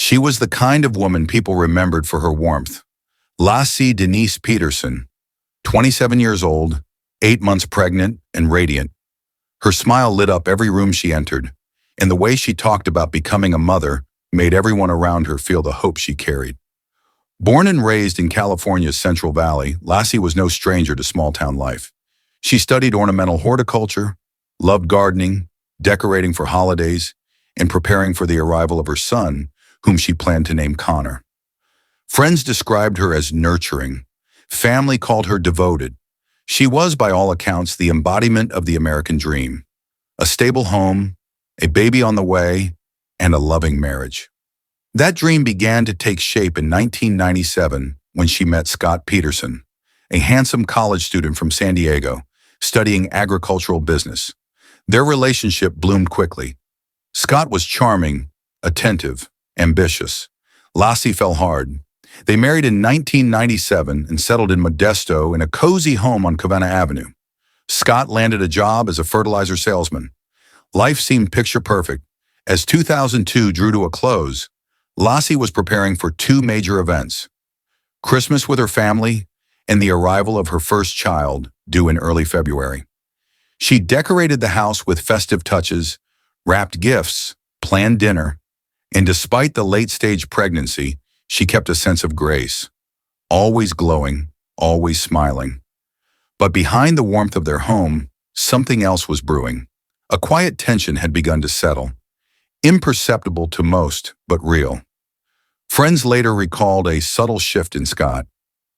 She was the kind of woman people remembered for her warmth. Laci Peterson, 27 years old, 8 months pregnant and radiant. Her smile lit up every room she entered, and the way she talked about becoming a mother made everyone around her feel the hope she carried. Born and raised in California's Central Valley, Laci was no stranger to small-town life. She studied ornamental horticulture, loved gardening, decorating for holidays, and preparing for the arrival of her son, whom she planned to name Connor. Friends described her as nurturing. Family called her devoted. She was, by all accounts, the embodiment of the American dream. A stable home, a baby on the way, and a loving marriage. That dream began to take shape in 1997 when she met Scott Peterson, a handsome college student from San Diego, studying agricultural business. Their relationship bloomed quickly. Scott was charming, attentive, ambitious. Laci fell hard. They married in 1997 and settled in Modesto in a cozy home on Covina Avenue. Scott landed a job as a fertilizer salesman. Life seemed picture perfect. As 2002 drew to a close, Laci was preparing for two major events: Christmas with her family and the arrival of her first child, due in early February. She decorated the house with festive touches, wrapped gifts, planned dinner, and despite the late-stage pregnancy, she kept a sense of grace, always glowing, always smiling. But behind the warmth of their home, something else was brewing. A quiet tension had begun to settle, imperceptible to most, but real. Friends later recalled a subtle shift in Scott.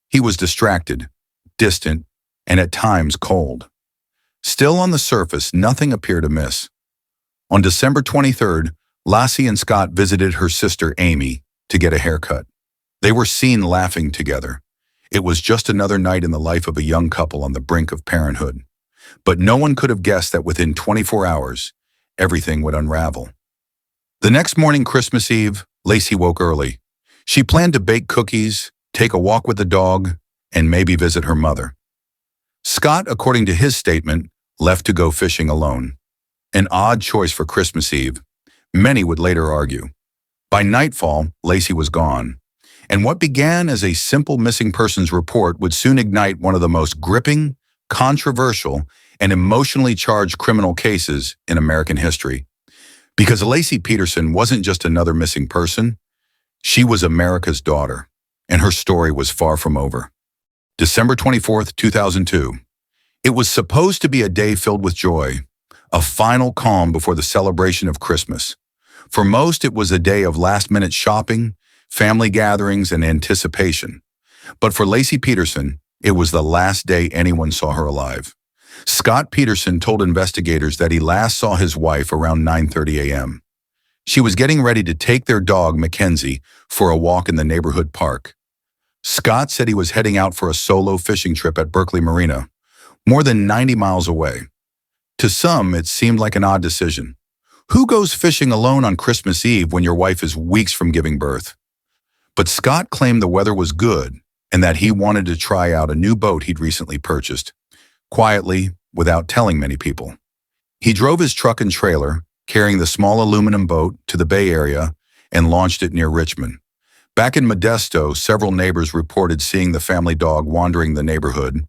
He was distracted, distant, and at times cold. Still on the surface, nothing appeared amiss. On December 23rd, Laci and Scott visited her sister Amy to get a haircut. They were seen laughing together. It was just another night in the life of a young couple on the brink of parenthood. But no one could have guessed that within 24 hours, everything would unravel. The next morning, Christmas Eve, Laci woke early. She planned to bake cookies, take a walk with the dog, and maybe visit her mother. Scott, according to his statement, left to go fishing alone. An odd choice for Christmas Eve. Many would later argue. By nightfall, Laci was gone, and what began as a simple missing persons report would soon ignite one of the most gripping, controversial, and emotionally charged criminal cases in American history. Because Laci Peterson wasn't just another missing person, she was America's daughter, and her story was far from over. December 24th, 2002. It was supposed to be a day filled with joy, a final calm before the celebration of Christmas. For most, it was a day of last-minute shopping, family gatherings, and anticipation. But for Laci Peterson, it was the last day anyone saw her alive. Scott Peterson told investigators that he last saw his wife around 9:30 a.m. She was getting ready to take their dog, Mackenzie, for a walk in the neighborhood park. Scott said he was heading out for a solo fishing trip at Berkeley Marina, more than 90 miles away. To some, it seemed like an odd decision. Who goes fishing alone on Christmas Eve when your wife is weeks from giving birth? But Scott claimed the weather was good and that he wanted to try out a new boat he'd recently purchased, quietly, without telling many people. He drove his truck and trailer, carrying the small aluminum boat, to the Bay Area and launched it near Richmond. Back in Modesto, several neighbors reported seeing the family dog wandering the neighborhood,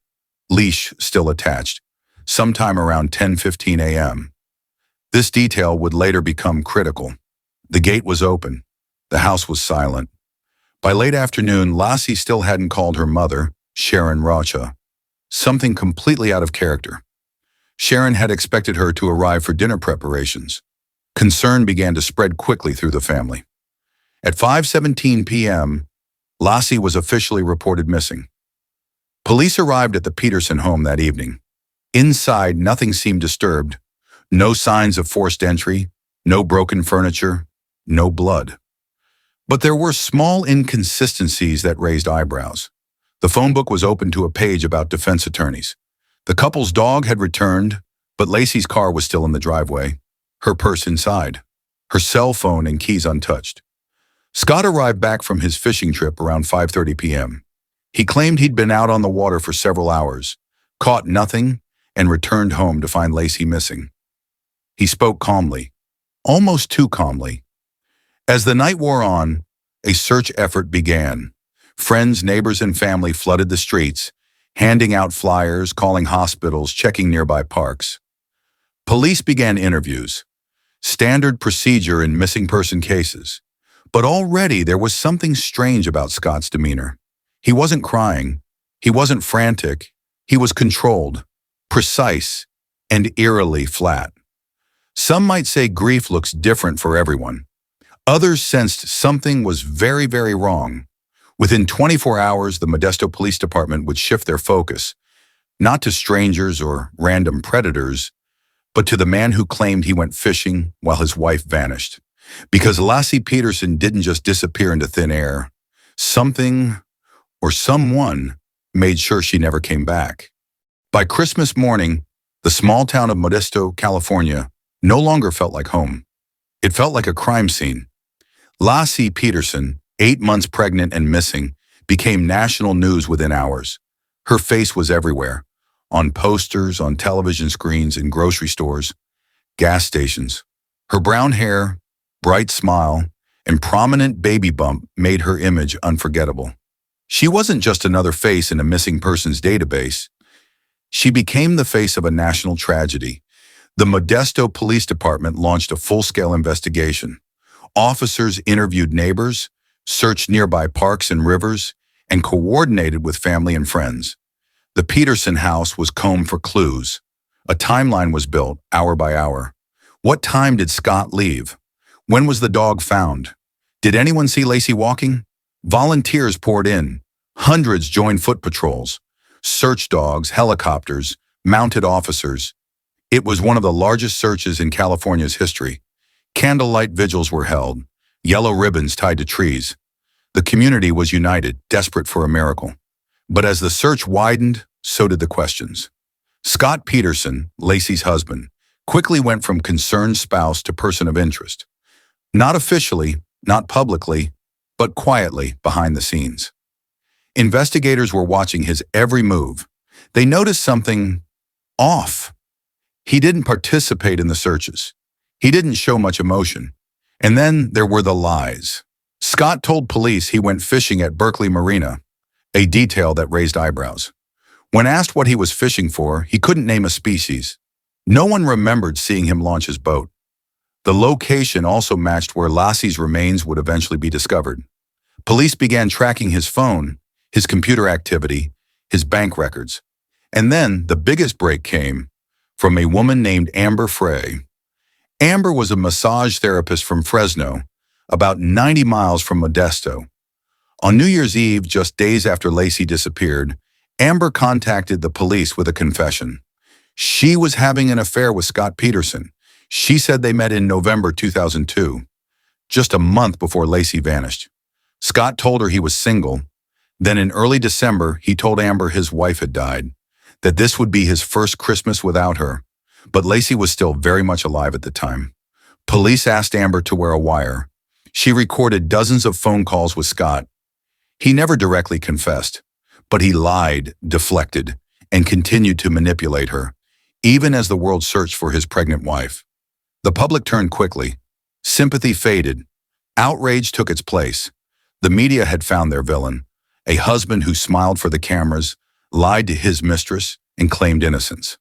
leash still attached, sometime around 10:15 a.m. This detail would later become critical. The gate was open. The house was silent. By late afternoon, Laci still hadn't called her mother, Sharon Rocha, something completely out of character. Sharon had expected her to arrive for dinner preparations. Concern began to spread quickly through the family. At 5:17 p.m., Laci was officially reported missing. Police arrived at the Peterson home that evening. Inside, nothing seemed disturbed. No signs of forced entry, no broken furniture, no blood. But there were small inconsistencies that raised eyebrows. The phone book was open to a page about defense attorneys. The couple's dog had returned, but Laci's car was still in the driveway, her purse inside, her cell phone and keys untouched. Scott arrived back from his fishing trip around 5:30 p.m. He claimed he'd been out on the water for several hours, caught nothing, and returned home to find Laci missing. He spoke calmly, almost too calmly. As the night wore on, a search effort began. Friends, neighbors, and family flooded the streets, handing out flyers, calling hospitals, checking nearby parks. Police began interviews, standard procedure in missing person cases. But already there was something strange about Scott's demeanor. He wasn't crying. He wasn't frantic. He was controlled, precise, and eerily flat. Some might say grief looks different for everyone. Others sensed something was very, very wrong. Within 24 hours, the Modesto Police Department would shift their focus, not to strangers or random predators, but to the man who claimed he went fishing while his wife vanished. Because Laci Peterson didn't just disappear into thin air. Something or someone made sure she never came back. By Christmas morning, the small town of Modesto, California, no longer felt like home. It felt like a crime scene. Laci Peterson, 8 months pregnant and missing, became national news within hours. Her face was everywhere, on posters, on television screens, in grocery stores, gas stations. Her brown hair, bright smile, and prominent baby bump made her image unforgettable. She wasn't just another face in a missing persons database. She became the face of a national tragedy. The Modesto Police Department launched a full-scale investigation. Officers interviewed neighbors, searched nearby parks and rivers, and coordinated with family and friends. The Peterson house was combed for clues. A timeline was built, hour by hour. What time did Scott leave? When was the dog found? Did anyone see Laci walking? Volunteers poured in. Hundreds joined foot patrols. Search dogs, helicopters, mounted officers. It was one of the largest searches in California's history. Candlelight vigils were held, yellow ribbons tied to trees. The community was united, desperate for a miracle. But as the search widened, so did the questions. Scott Peterson, Laci's husband, quickly went from concerned spouse to person of interest. Not officially, not publicly, but quietly behind the scenes. Investigators were watching his every move. They noticed something off. He didn't participate in the searches. He didn't show much emotion. And then there were the lies. Scott told police he went fishing at Berkeley Marina, a detail that raised eyebrows. When asked what he was fishing for, he couldn't name a species. No one remembered seeing him launch his boat. The location also matched where Laci's remains would eventually be discovered. Police began tracking his phone, his computer activity, his bank records. And then the biggest break came from a woman named Amber Frey. Amber was a massage therapist from Fresno, about 90 miles from Modesto. On New Year's Eve, just days after Laci disappeared, Amber contacted the police with a confession. She was having an affair with Scott Peterson. She said they met in November 2002, just a month before Laci vanished. Scott told her he was single. Then in early December, he told Amber his wife had died, that this would be his first Christmas without her. But Laci was still very much alive at the time. Police asked Amber to wear a wire. She recorded dozens of phone calls with Scott. He never directly confessed, but he lied, deflected, and continued to manipulate her, even as the world searched for his pregnant wife. The public turned quickly. Sympathy faded. Outrage took its place. The media had found their villain, a husband who smiled for the cameras, lied to his mistress, and claimed innocence,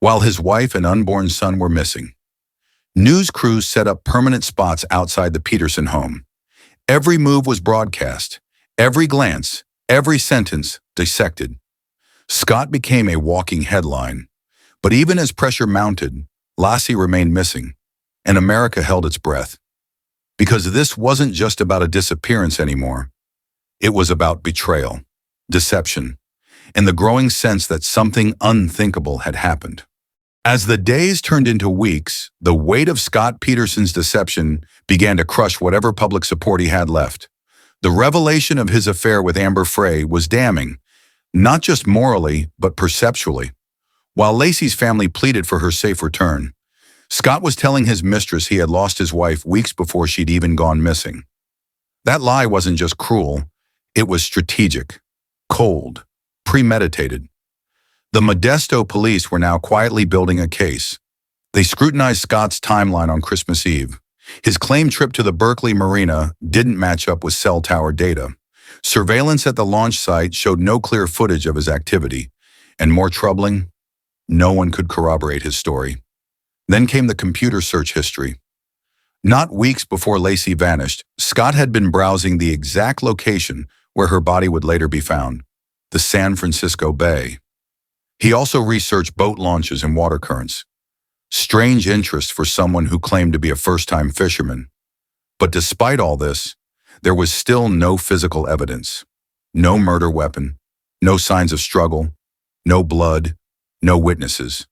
while his wife and unborn son were missing. News crews set up permanent spots outside the Peterson home. Every move was broadcast, every glance, every sentence dissected. Scott became a walking headline. But even as pressure mounted, Laci remained missing, and America held its breath. Because this wasn't just about a disappearance anymore. It was about betrayal, deception, and the growing sense that something unthinkable had happened. As the days turned into weeks, the weight of Scott Peterson's deception began to crush whatever public support he had left. The revelation of his affair with Amber Frey was damning, not just morally, but perceptually. While Laci's family pleaded for her safe return, Scott was telling his mistress he had lost his wife weeks before she'd even gone missing. That lie wasn't just cruel, it was strategic, cold, premeditated. The Modesto police were now quietly building a case. They scrutinized Scott's timeline on Christmas Eve. His claimed trip to the Berkeley Marina didn't match up with cell tower data. Surveillance at the launch site showed no clear footage of his activity, and more troubling, no one could corroborate his story. Then came the computer search history. Not weeks before Laci vanished, Scott had been browsing the exact location where her body would later be found, the San Francisco Bay. He also researched boat launches and water currents. Strange interest for someone who claimed to be a first-time fisherman. But despite all this, there was still no physical evidence. No murder weapon, no signs of struggle, no blood, no witnesses.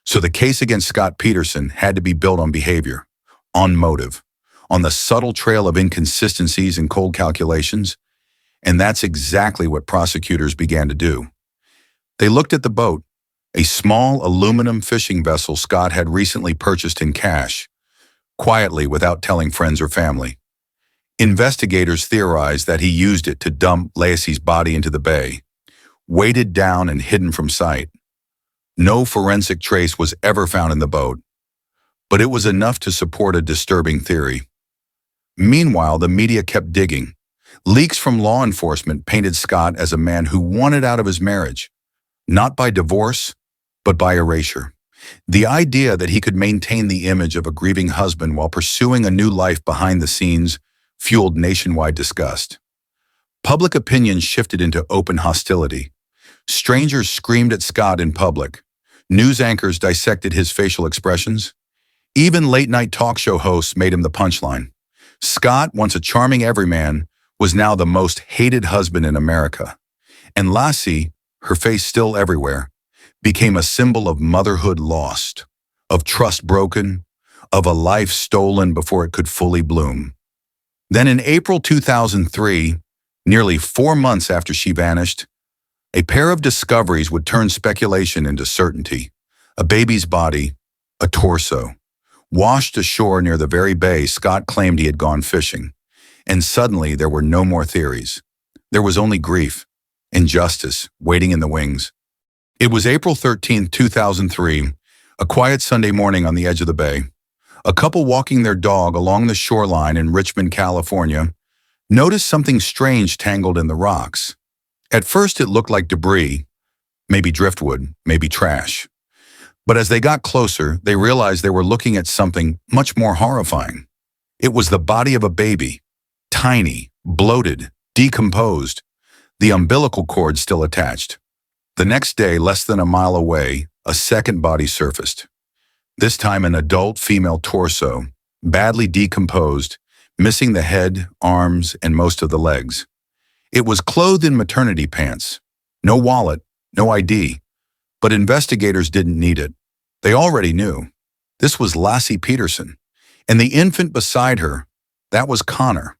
So the case against Scott Peterson had to be built on behavior, on motive, on the subtle trail of inconsistencies and cold calculations, and that's exactly what prosecutors began to do. They looked at the boat, a small aluminum fishing vessel Scott had recently purchased in cash, quietly without telling friends or family. Investigators theorized that he used it to dump Laci's body into the bay, weighted down and hidden from sight. No forensic trace was ever found in the boat, but it was enough to support a disturbing theory. Meanwhile, the media kept digging. Leaks from law enforcement painted Scott as a man who wanted out of his marriage, not by divorce, but by erasure. The idea that he could maintain the image of a grieving husband while pursuing a new life behind the scenes fueled nationwide disgust. Public opinion shifted into open hostility. Strangers screamed at Scott in public. News anchors dissected his facial expressions. Even late-night talk show hosts made him the punchline. Scott, once a charming everyman, was now the most hated husband in America. And Laci, her face still everywhere, became a symbol of motherhood lost, of trust broken, of a life stolen before it could fully bloom. Then in April 2003, nearly 4 months after she vanished, a pair of discoveries would turn speculation into certainty. A baby's body, a torso, washed ashore near the very bay Scott claimed he had gone fishing. And suddenly there were no more theories. There was only grief, injustice, waiting in the wings. It was April 13, 2003, a quiet Sunday morning on the edge of the bay. A couple walking their dog along the shoreline in Richmond, California, noticed something strange tangled in the rocks. At first it looked like debris, maybe driftwood, maybe trash. But as they got closer, they realized they were looking at something much more horrifying. It was the body of a baby, tiny, bloated, decomposed, the umbilical cord still attached. The next day, less than a mile away, a second body surfaced. This time an adult female torso, badly decomposed, missing the head, arms, and most of the legs. It was clothed in maternity pants. No wallet, no ID. But investigators didn't need it. They already knew. This was Laci Peterson. And the infant beside her, that was Connor.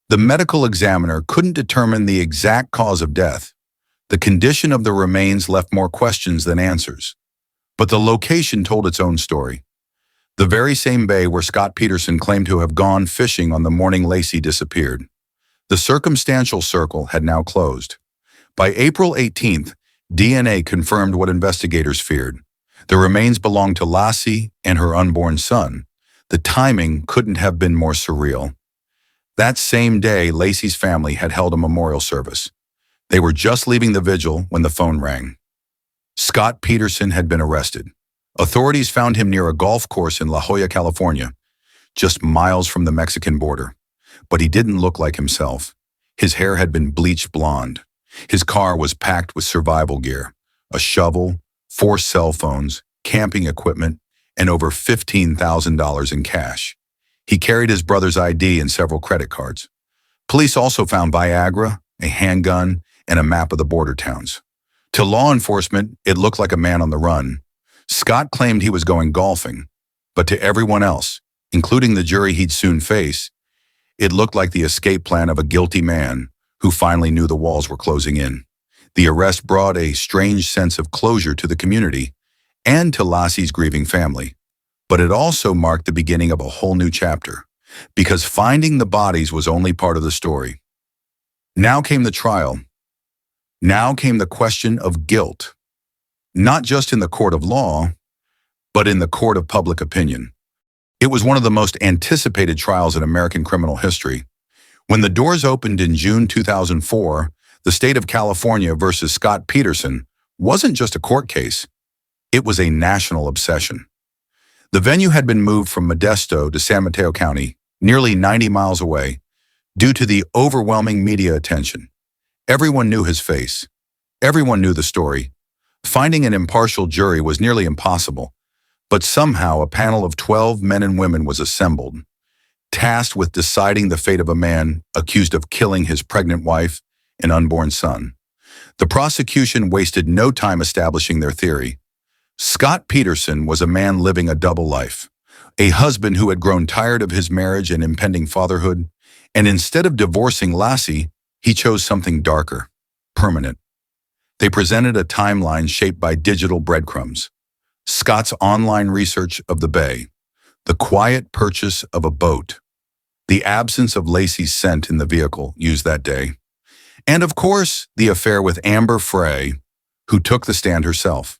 The medical examiner couldn't determine the exact cause of death. The condition of the remains left more questions than answers. But the location told its own story. The very same bay where Scott Peterson claimed to have gone fishing on the morning Laci disappeared. The circumstantial circle had now closed. By April 18th, DNA confirmed what investigators feared. The remains belonged to Laci and her unborn son. The timing couldn't have been more surreal. That same day, Laci's family had held a memorial service. They were just leaving the vigil when the phone rang. Scott Peterson had been arrested. Authorities found him near a golf course in La Jolla, California, just miles from the Mexican border. But he didn't look like himself. His hair had been bleached blonde. His car was packed with survival gear, a shovel, 4 cell phones, camping equipment, and over $15,000 in cash. He carried his brother's ID and several credit cards. Police also found Viagra, a handgun, and a map of the border towns. To law enforcement, it looked like a man on the run. Scott claimed he was going golfing, but to everyone else, including the jury he'd soon face, it looked like the escape plan of a guilty man who finally knew the walls were closing in. The arrest brought a strange sense of closure to the community and to Laci's grieving family. But it also marked the beginning of a whole new chapter, because finding the bodies was only part of the story. Now came the trial. Now came the question of guilt, not just in the court of law, but in the court of public opinion. It was one of the most anticipated trials in American criminal history. When the doors opened in June 2004, the state of California versus Scott Peterson wasn't just a court case. It was a national obsession. The venue had been moved from Modesto to San Mateo County, nearly 90 miles away, due to the overwhelming media attention. Everyone knew his face. Everyone knew the story. Finding an impartial jury was nearly impossible, but somehow a panel of 12 men and women was assembled, tasked with deciding the fate of a man accused of killing his pregnant wife and unborn son. The prosecution wasted no time establishing their theory. Scott Peterson was a man living a double life, a husband who had grown tired of his marriage and impending fatherhood, and instead of divorcing Laci, he chose something darker, permanent. They presented a timeline shaped by digital breadcrumbs. Scott's online research of the Bay, the quiet purchase of a boat, the absence of Laci's scent in the vehicle used that day, and of course, the affair with Amber Frey, who took the stand herself.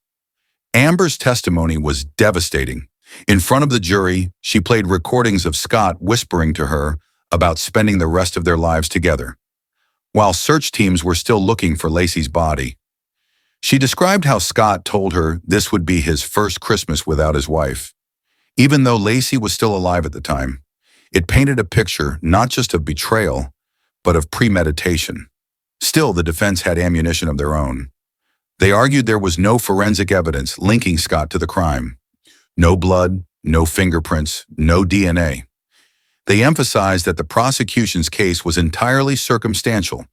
Amber's testimony was devastating. In front of the jury, she played recordings of Scott whispering to her about spending the rest of their lives together, while search teams were still looking for Laci's body. She described how Scott told her this would be his first Christmas without his wife. Even though Laci was still alive at the time, it painted a picture not just of betrayal, but of premeditation. Still, the defense had ammunition of their own. They argued there was no forensic evidence linking Scott to the crime. No blood, no fingerprints, no DNA. They emphasized that the prosecution's case was entirely circumstantial.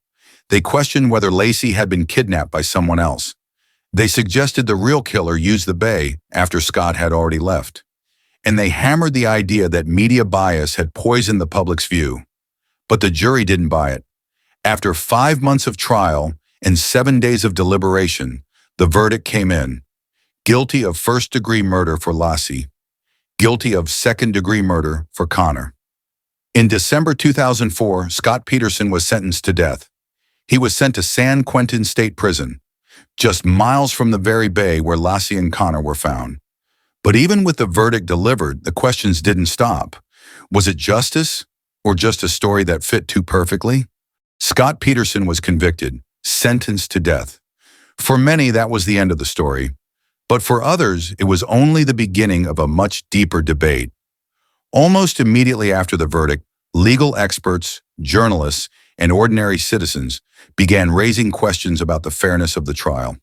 They questioned whether Laci had been kidnapped by someone else. They suggested the real killer used the Bay after Scott had already left. And they hammered the idea that media bias had poisoned the public's view. But the jury didn't buy it. After 5 months of trial and 7 days of deliberation, the verdict came in. Guilty of first-degree murder for Laci. Guilty of second-degree murder for Connor. In December 2004, Scott Peterson was sentenced to death. He was sent to San Quentin State Prison, just miles from the very bay where Laci and Connor were found. But even with the verdict delivered, the questions didn't stop. Was it justice, or just a story that fit too perfectly? Scott Peterson was convicted, sentenced to death. For many, that was the end of the story. But for others, it was only the beginning of a much deeper debate. Almost immediately after the verdict, legal experts, journalists, and ordinary citizens began raising questions about the fairness of the trial.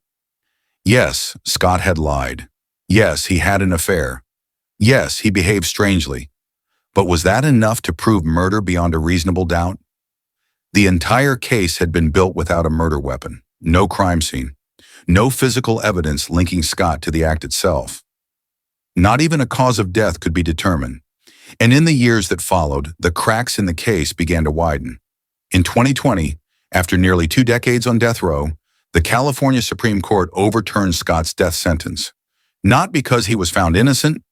Yes, Scott had lied. Yes, he had an affair. Yes, he behaved strangely. But was that enough to prove murder beyond a reasonable doubt? The entire case had been built without a murder weapon, no crime scene, no physical evidence linking Scott to the act itself. Not even a cause of death could be determined. And in the years that followed, the cracks in the case began to widen. In 2020, after nearly 2 decades on death row, the California Supreme Court overturned Scott's death sentence, not because he was found innocent,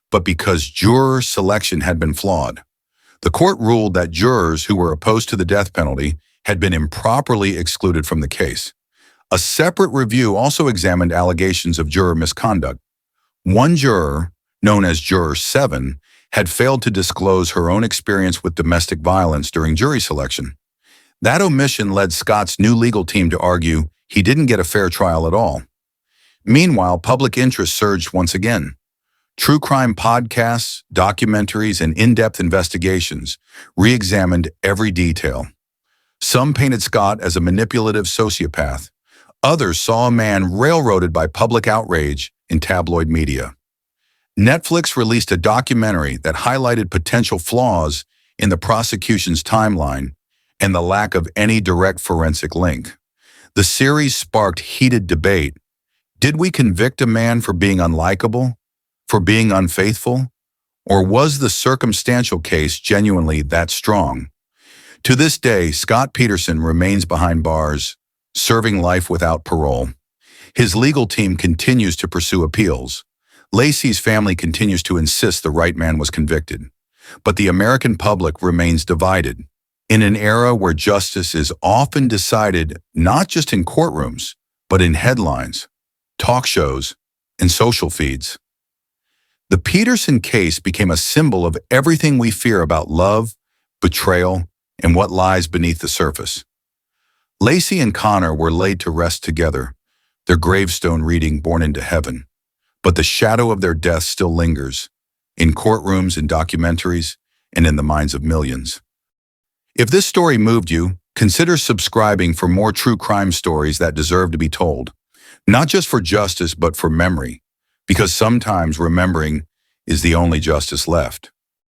but because juror selection had been flawed. The court ruled that jurors who were opposed to the death penalty had been improperly excluded from the case. A separate review also examined allegations of juror misconduct. One juror, known as Juror 7, had failed to disclose her own experience with domestic violence during jury selection. That omission led Scott's new legal team to argue he didn't get a fair trial at all. Meanwhile, public interest surged once again. True crime podcasts, documentaries, and in-depth investigations re-examined every detail. Some painted Scott as a manipulative sociopath. Others saw a man railroaded by public outrage in tabloid media. Netflix released a documentary that highlighted potential flaws in the prosecution's timeline and the lack of any direct forensic link. The series sparked heated debate. Did we convict a man for being unlikable, for being unfaithful, or was the circumstantial case genuinely that strong? To this day, Scott Peterson remains behind bars, serving life without parole. His legal team continues to pursue appeals. Laci's family continues to insist the right man was convicted. But the American public remains divided. In an era where justice is often decided not just in courtrooms, but in headlines, talk shows, and social feeds. The Peterson case became a symbol of everything we fear about love, betrayal, and what lies beneath the surface. Laci and Connor were laid to rest together, their gravestone reading "Born into Heaven." But the shadow of their death still lingers, in courtrooms, in documentaries, and in the minds of millions. If this story moved you, consider subscribing for more true crime stories that deserve to be told. Not just for justice, but for memory, because sometimes remembering is the only justice left.